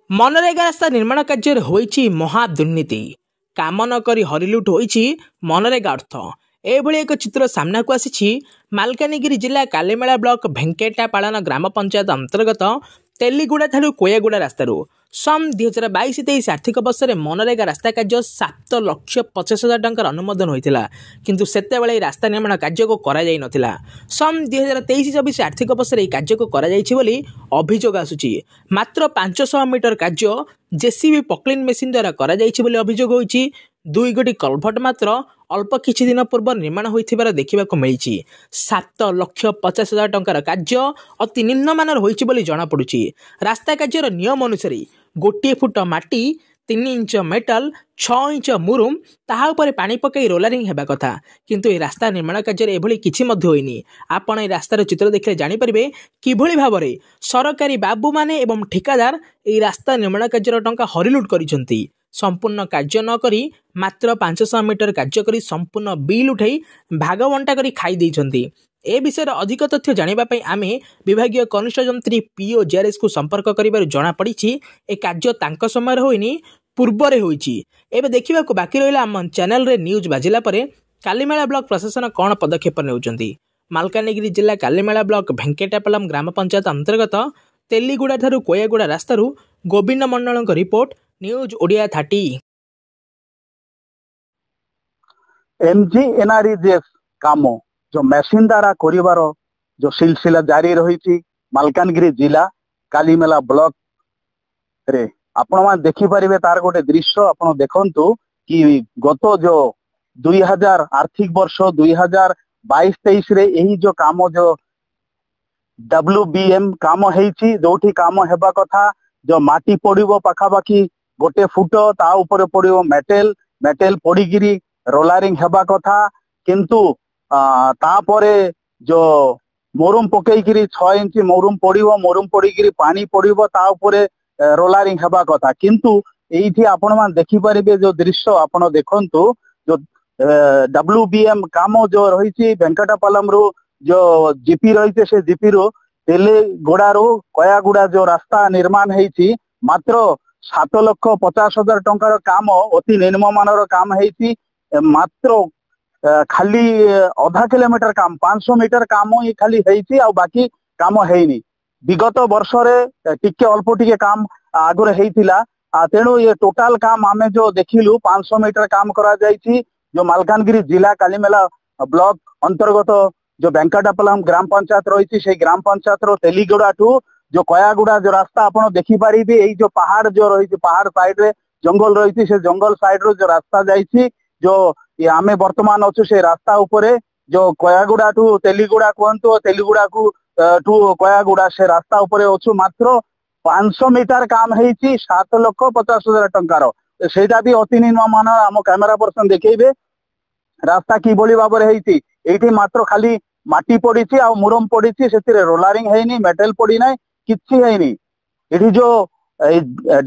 मनरेगा रास्ता निर्माण कार्य होईछि महादुर्नीति। काम न करी हरिलुट होईछि मनरेगा अर्थ। एभली एक चित्र सामना को आसी मालकानगिरी जिला कालीमेला ब्लॉक भेंकटापाळन ग्राम पंचायत अंतर्गत तेलीगुड़ा ठारू कोयागुड़ा रास्तार सम 2022-23 आर्थिक वर्ष में मनरेगा रास्ता कार्य 7,50,000 टंकार अनुमोदन होता किंतु सेतेबेले रास्ता निर्माण कार्य को करा जाई नथिला। सम 2023-24 आर्थिक वर्ष में कार्य को करा जाईछि बोली अभियोग आसुछि। मात्र 500 मीटर कार्य जेसीबी पॉकलिन मेसिन द्वारा करा जाईछि बोली अभियोग होईछि। 2 गोटी कलभट मात्र अल्प किछि दिन पूर्व निर्माण होइथिबार देखिबाको मिलिछि। 7,50,000 टंकार कार्य अति निम्नमानर होइछि बोली जଣା पड़ुछि। रास्ता कार्यर नियम अनुसार 1 फुट माटी 3 इंच मेटल 6 इंच मुरुम ताहा उपरे पानी पकाई रोलरिंग हेबा कथा किंतु ए रास्ता निर्माण कार्य एभली किछि मध्य होइनी। आपण ए रास्तार चित्र देखले जानि परिबे किभली भाबरे सरकारी बाबू माने एवं ठेकेदार ए रास्ता निर्माण कार्यर टंका हरिलुट करिसंती। संपूर्ण कार्य न करी मात्र 500 मीटर कार्य करी संपूर्ण बिल उठाई भागवंटा करी खाई देइछंती। ए विषय अधिक तथ्य जानिबा पई आमे विभागीय कनिष्ठ जंत्री पीओ जेआरएस को संपर्क करिबार जଣା पड़िछि। ए कार्य तांको समय होइनी पूर्वरे होइछि। एबे देखिबाको बाकी रहिला हम चैनल रे न्यूज बाजिला परे कालीमेला ब्लॉक प्रशासन कोन पदक्षेप नेउछंती। मालकानगिरी जिला कालीमेला ब्लॉक भेंकटापाळम ग्राम पंचायत अंतर्गत तेलीगुड़ा ठारू कोयागुड़ा रास्तारू गोविंद मंडलଙ୍କ रिपोर्ट न्यूज ओडिया 30। एमजीएनआरईजीएस काम जो मेसिन द्वारा करिवार जो सिलसिला जारी रही मालकानगिरी जिला कालीमेला ब्लॉक रे आपण मान देखि परिबे तार गोटे दृश्य आपण देखंतु कि गत जो 2000 आर्थिक वर्ष 2022-23 रे यही जो काम जो WBM काम हेछि जोठी काम हेबा कथा जो माटी पड़िबो पाखापाखी 1 फुट ता ऊपर पड़िबो मेटेल पड़ीगिरी रोलरिंग हेबा कथा किंतु तापरे जो मोरुम पकेइगिरी 6 इंच मोरुम पड़ीगिरी पानी पड़िबो ता ऊपर रोलरिंग हेबा कथा किंतु एइथि आपण मान देखि परिबे जो दृश्य आपण देखंतु जो WBM काम जो रही भेंकटापाळम रु जो जीपी रही से जीपी रु तेलीगुड़ा रु कोयागुड़ा जो रास्ता निर्माण हेछि मात्र 7,50,000 टंकार काम अति निम्नमानर काम हेछि। मात्र खाली आधा किलोमीटर काम 500 मीटर काम ही खाली हेछि आ बाकी काम हेइनी। विगत वर्ष रे टिके अल्प टिके काम आगुरे हेइतिला तेणु ये टोटाल काम आमे जो देखिलु 500 मीटर काम करा जाइछि। जो मालकानगिरी जिला कालीमेला ब्लॉक अंतर्गत जो भेंकटापाळम ग्राम पंचायत रही से ग्राम पंचायत रो तेलीगुड़ा ठू जो कोयागुड़ा जो रास्ता आपण देखि पारिबे एई जो पहाड़ जो रही पहाड़ साइड रे जंगल रही से जंगल साइड रो जो रास्ता जाइछि जो ये आमे वर्तमान अच्छु से रास्ता उपरे जो कोयागुड़ा ठू तेलीगुड़ा कहंतु तेलीगुड़ा को ठू कोयागुड़ा से रास्ता उपरे अच्छु मात्र 500 मीटर काम हेछि 7,50,000 टंकार सेटा भी अति निम्नमान आम कैमेरा पर्सन देखैबे रास्ता कि बोली भाबरे हेछि। एठी मात्र खाली माटी पड़ीछि आ मुरम पड़ीछि सेतिरे रोलरिंग हेइनी मेटल पड़ी नै किछि हेइनी। एठी जो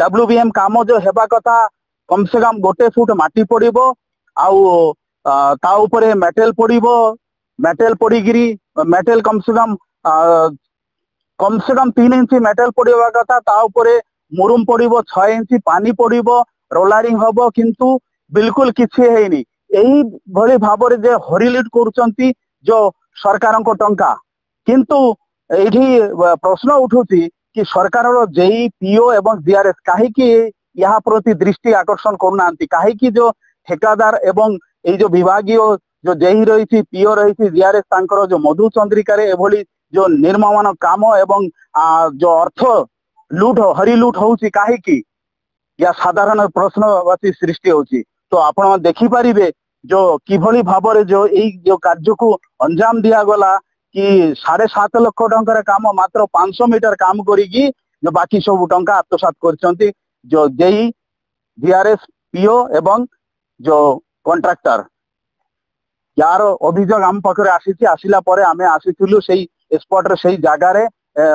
WBM काम जो हेबा कथा कम से कम 1 फुट माटी पड़िबो आउ ता ऊपर मेटल पड़िबो मेटल पड़ीगिरी मेटल कम से कम 3 इंच मेटल पड़िबा कथा ता ऊपर मुरुम पड़िबो 6 इंच पानी पड़िबो रोलरिंग हबो किंतु बिल्कुल किछि हेइनी। एही भली भाबरे जे हरिलुट करूचंती जो सरकार को टंका किंतु एठी प्रश्न उठुची कि सरकार जेई पीओ एवं जीआरएस काहे कि यहाँ प्रति दृष्टि आकर्षण करूनांती काहे कि जो ठेकेदार एवं ए जो विभागीय जो जेई रही पीओ रही जीआरएस तांकर जो मधु चंद्रिका रे एभली जो निर्माण काम एवं जो अर्थ लूट हरिलुट होउची काहे कि या साधारण प्रश्नवाची सृष्टि होउची। तो आपण देखि पारिबे जो किभली भाबरे जो एई जो कार्य को अंजाम दिया गला कि 7.5 लाख टंकार काम मात्र 500 मीटर काम करिकी जो बाकी सब टंका आत्मसात करछंती जो जेई जीआरएस पीओ एवं जो कॉन्ट्रैक्टर यार अभियोग आम पाखरे आसीची। आसिला परे आमे आसीथिलु सेही स्पॉट रे सेही जागा रे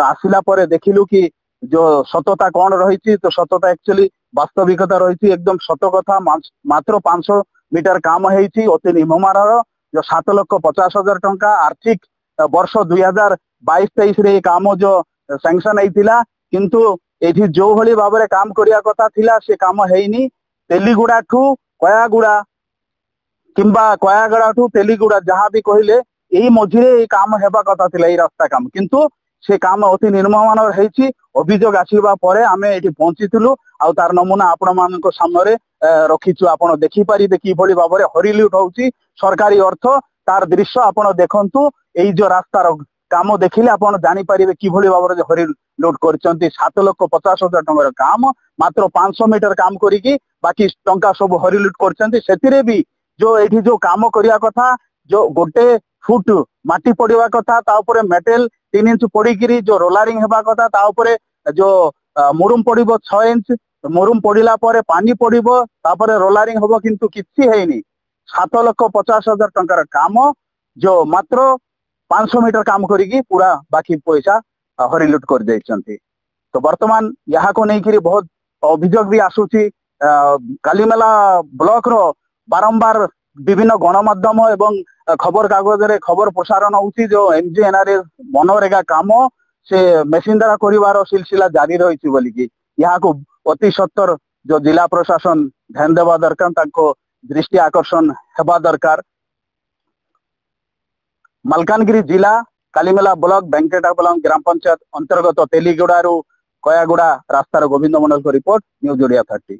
आसिला परे देखिलु कि जो सतता कौन रही तो सतता एक्चुअली वास्तविकता रही एकदम सत कथा मात्र 500 मीटर काम हेछि अति निम्नमानर जो 7,50,000 टंका आर्थिक वर्ष 2022-23 रे काम जो सैंक्शन हेतिला किंतु एठी जो भली भाबरे काम करिया कथा थिला से काम हेइनी। तेलीगुड़ा ठू कयागुड़ा किंबा कयागुड़ा ठू तेलीगुड़ा जहाँ भी कहले यही मझिरे काम हेबा कथा थिला एई रास्ता काम, किंतु से काम अति निर्ममानर हेछि। अभियोग आसीबा परे आमे एठी पहुंचीथिलु आ तार नमूना आपण मानक सामने रखिछु। आपण देखि परिबे कि भली भाबरे हरिलुट होउछि सरकारी अर्थ तार दृश्य आपण देखंतु। एई जो रास्तार काम देखिले आपण जानि परिबे कि भली भाबरे हरिलुट करचंती। 7,50,000 टंकार काम मात्र 500 मीटर काम करिकी बाकी टंका सब हरिलुट करचंती। सेतिरे भी जो एठी जो काम करिया कथा जो गोटे फुट माटी पड़िवा कथा ता ऊपर मेटल 3 इंच पड़ीकिरी जो रोलारिंग हेबा कथा ता ऊपर जो मुरुम पड़िबो 6 इंच मुरुम पड़िला परे पानी पड़िबो तापरे रोलारिंग होबो, किंतु किछि हेइनी। 7,50,000 टंकार काम जो मात्र 500 मीटर काम करिकी पूरा बाकी पैसा हरिलुट कर दैछंती। तो वर्तमान यहाँ को नहीं करी बहुत अभियोग भी आसुची। कालीमेला ब्लॉक रो बारंबार विभिन्न गणमाध्यम एवं खबर कागज रे खबर प्रसारण होउची जो एमजीएनआरएस मनरेगा काम से मेसिन द्वारा करिवार सिलसिला जारी रही बोली कि यहाँ को अति सत्तर जो जिला प्रशासन ध्यान देवा दरकार, ताको दृष्टि आकर्षण हेबा दरकार। मालकानगिरी जिला कालीमेला ब्लॉक भेंकटापलम ग्राम पंचायत अंतर्गत तेलीगुड़ा कयागुड़ा रास्तार गोविंद मंडल को रिपोर्ट, न्यूज ओडिया 30।